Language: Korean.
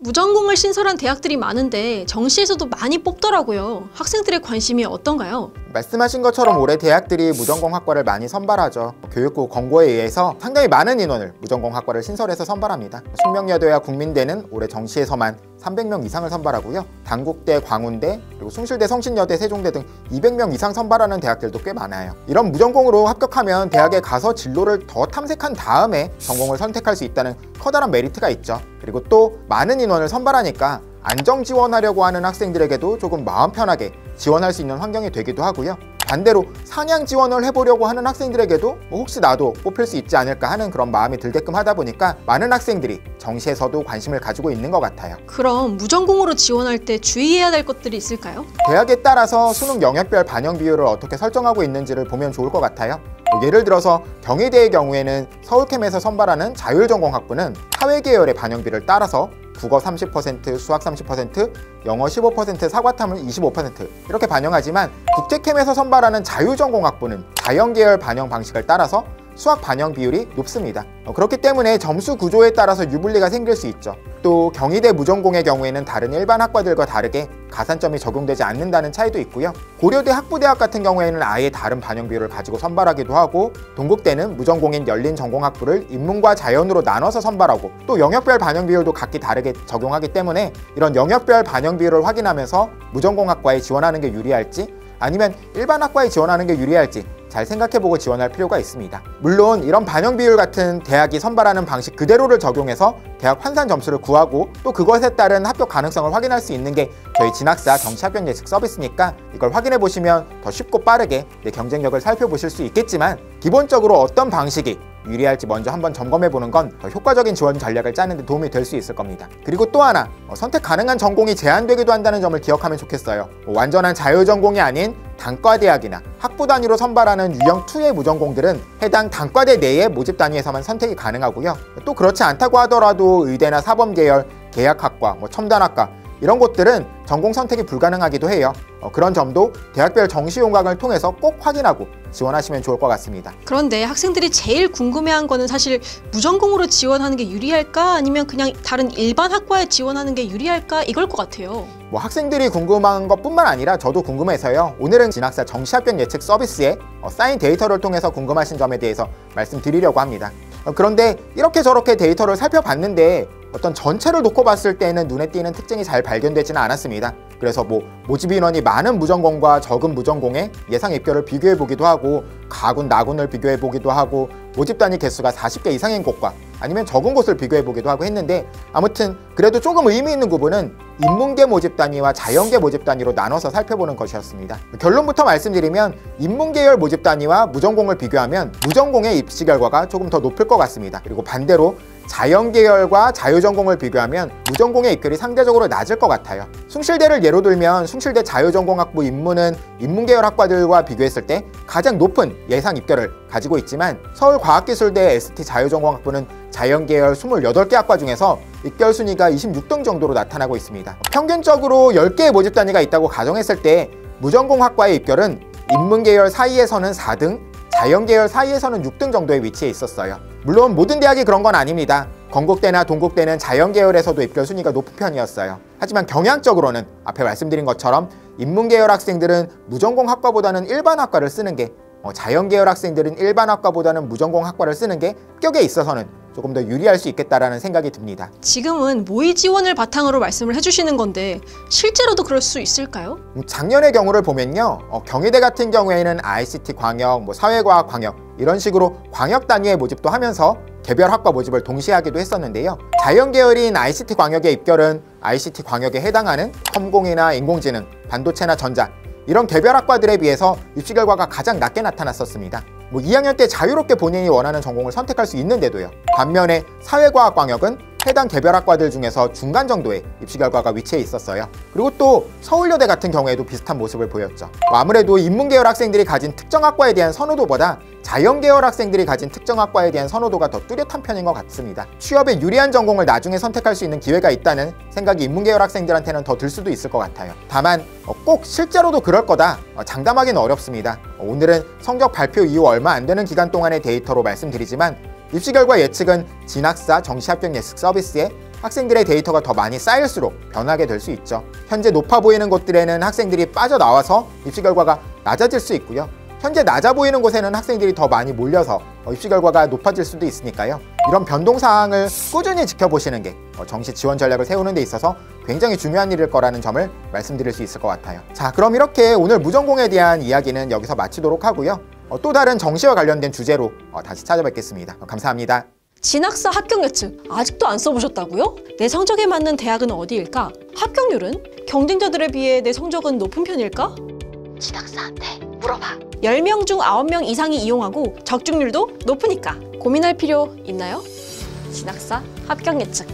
무전공을 신설한 대학들이 많은데 정시에서도 많이 뽑더라고요. 학생들의 관심이 어떤가요? 말씀하신 것처럼 올해 대학들이 무전공 학과를 많이 선발하죠. 교육부 권고에 의해서 상당히 많은 인원을 무전공 학과를 신설해서 선발합니다. 숙명여대와 국민대는 올해 정시에서만 300명 이상을 선발하고요. 단국대, 광운대, 그리고 숭실대, 성신여대, 세종대 등 200명 이상 선발하는 대학들도 꽤 많아요. 이런 무전공으로 합격하면 대학에 가서 진로를 더 탐색한 다음에 전공을 선택할 수 있다는 커다란 메리트가 있죠. 그리고 또 많은 인원을 선발하니까 안정 지원하려고 하는 학생들에게도 조금 마음 편하게 지원할 수 있는 환경이 되기도 하고요. 반대로 상향 지원을 해보려고 하는 학생들에게도 혹시 나도 뽑힐 수 있지 않을까 하는 그런 마음이 들게끔 하다 보니까 많은 학생들이 정시에서도 관심을 가지고 있는 것 같아요. 그럼 무전공으로 지원할 때 주의해야 될 것들이 있을까요? 대학에 따라서 수능 영역별 반영 비율을 어떻게 설정하고 있는지를 보면 좋을 것 같아요. 예를 들어서 경희대의 경우에는 서울캠에서 선발하는 자율전공학부는 사회계열의 반영비를 따라서 국어 30%, 수학 30%, 영어 15%, 사과탐을 25% 이렇게 반영하지만 국제캠에서 선발하는 자유전공학부는 자연계열 반영 방식을 따라서 수학 반영 비율이 높습니다. 그렇기 때문에 점수 구조에 따라서 유불리가 생길 수 있죠. 또 경희대 무전공의 경우에는 다른 일반 학과들과 다르게 가산점이 적용되지 않는다는 차이도 있고요. 고려대 학부대학 같은 경우에는 아예 다른 반영 비율을 가지고 선발하기도 하고, 동국대는 무전공인 열린 전공학부를 인문과 자연으로 나눠서 선발하고, 또 영역별 반영 비율도 각기 다르게 적용하기 때문에 이런 영역별 반영 비율을 확인하면서 무전공학과에 지원하는 게 유리할지 아니면 일반 학과에 지원하는 게 유리할지 잘 생각해보고 지원할 필요가 있습니다. 물론 이런 반영 비율 같은 대학이 선발하는 방식 그대로를 적용해서 대학 환산 점수를 구하고 또 그것에 따른 합격 가능성을 확인할 수 있는 게 저희 진학사 정시 합격 예측 서비스니까 이걸 확인해 보시면 더 쉽고 빠르게 내 경쟁력을 살펴보실 수 있겠지만, 기본적으로 어떤 방식이 유리할지 먼저 한번 점검해 보는 건 더 효과적인 지원 전략을 짜는 데 도움이 될 수 있을 겁니다. 그리고 또 하나, 선택 가능한 전공이 제한되기도 한다는 점을 기억하면 좋겠어요. 완전한 자유전공이 아닌 단과대학이나 학부 단위로 선발하는 유형2의 무전공들은 해당 단과대 내의 모집 단위에서만 선택이 가능하고요. 또 그렇지 않다고 하더라도 의대나 사범계열, 계약학과, 첨단학과 이런 곳들은 전공 선택이 불가능하기도 해요. 그런 점도 대학별 정시용강을 통해서 꼭 확인하고 지원하시면 좋을 것 같습니다. 그런데 학생들이 제일 궁금해한 거는 사실 무전공으로 지원하는 게 유리할까 아니면 그냥 다른 일반 학과에 지원하는 게 유리할까 이걸 것 같아요. 학생들이 궁금한 것뿐만 아니라 저도 궁금해서요. 오늘은 진학사 정시 합격 예측 서비스에 쌓인 데이터를 통해서 궁금하신 점에 대해서 말씀드리려고 합니다. 그런데 이렇게 저렇게 데이터를 살펴봤는데 어떤 전체를 놓고 봤을 때는 눈에 띄는 특징이 잘 발견되지는 않았습니다. 그래서 모집 인원이 많은 무전공과 적은 무전공의 예상 입결을 비교해 보기도 하고, 가군, 나군을 비교해 보기도 하고, 모집 단위 개수가 40개 이상인 곳과 아니면 적은 곳을 비교해 보기도 하고 했는데, 아무튼 그래도 조금 의미 있는 부분은 인문계 모집 단위와 자연계 모집 단위로 나눠서 살펴보는 것이었습니다. 결론부터 말씀드리면 인문계열 모집 단위와 무전공을 비교하면 무전공의 입시 결과가 조금 더 높을 것 같습니다. 그리고 반대로 자연계열과 자유전공을 비교하면 무전공의 입결이 상대적으로 낮을 것 같아요. 숭실대를 예로 들면 숭실대 자유전공학부 인문은 인문계열 학과들과 비교했을 때 가장 높은 예상 입결을 가지고 있지만, 서울과학기술대 ST 자유전공학부는 자연계열 28개 학과 중에서 입결 순위가 26등 정도로 나타나고 있습니다. 평균적으로 10개의 모집 단위가 있다고 가정했을 때 무전공학과의 입결은 인문계열 사이에서는 4등, 자연계열 사이에서는 6등 정도의 위치에 있었어요. 물론 모든 대학이 그런 건 아닙니다. 건국대나 동국대는 자연계열에서도 입결 순위가 높은 편이었어요. 하지만 경향적으로는 앞에 말씀드린 것처럼 인문계열 학생들은 무전공학과보다는 일반학과를 쓰는 게, 자연계열 학생들은 일반학과보다는 무전공학과를 쓰는 게 합격에 있어서는 조금 더 유리할 수 있겠다라는 생각이 듭니다. 지금은 모의 지원을 바탕으로 말씀을 해주시는 건데 실제로도 그럴 수 있을까요? 작년의 경우를 보면요, 경희대 같은 경우에는 ICT 광역, 사회과학 광역 이런 식으로 광역 단위의 모집도 하면서 개별 학과 모집을 동시에 하기도 했었는데요. 자연계열인 ICT 광역의 입결은 ICT 광역에 해당하는 컴공이나 인공지능, 반도체나 전자 이런 개별 학과들에 비해서 입시 결과가 가장 낮게 나타났었습니다. 2학년 때 자유롭게 본인이 원하는 전공을 선택할 수 있는데도요. 반면에 사회과학 광역은 해당 개별 학과들 중에서 중간 정도의 입시 결과가 위치해 있었어요. 그리고 또 서울여대 같은 경우에도 비슷한 모습을 보였죠. 아무래도 인문계열 학생들이 가진 특정 학과에 대한 선호도보다 자연계열 학생들이 가진 특정 학과에 대한 선호도가 더 뚜렷한 편인 것 같습니다. 취업에 유리한 전공을 나중에 선택할 수 있는 기회가 있다는 생각이 인문계열 학생들한테는 더 들 수도 있을 것 같아요. 다만 꼭 실제로도 그럴 거다 장담하기는 어렵습니다. 오늘은 성적 발표 이후 얼마 안 되는 기간 동안의 데이터로 말씀드리지만, 입시 결과 예측은 진학사 정시 합격 예측 서비스에 학생들의 데이터가 더 많이 쌓일수록 변하게 될 수 있죠. 현재 높아 보이는 곳들에는 학생들이 빠져나와서 입시 결과가 낮아질 수 있고요. 현재 낮아 보이는 곳에는 학생들이 더 많이 몰려서 입시 결과가 높아질 수도 있으니까요. 이런 변동 사항을 꾸준히 지켜보시는 게 정시 지원 전략을 세우는 데 있어서 굉장히 중요한 일일 거라는 점을 말씀드릴 수 있을 것 같아요. 자, 그럼 이렇게 오늘 무전공에 대한 이야기는 여기서 마치도록 하고요. 또 다른 정시와 관련된 주제로 다시 찾아뵙겠습니다. 감사합니다. 진학사 합격 예측 아직도 안 써보셨다고요? 내 성적에 맞는 대학은 어디일까? 합격률은? 경쟁자들에 비해 내 성적은 높은 편일까? 진학사한테 물어봐. 10명 중 9명 이상이 이용하고 적중률도 높으니까 고민할 필요 있나요? 진학사 합격 예측.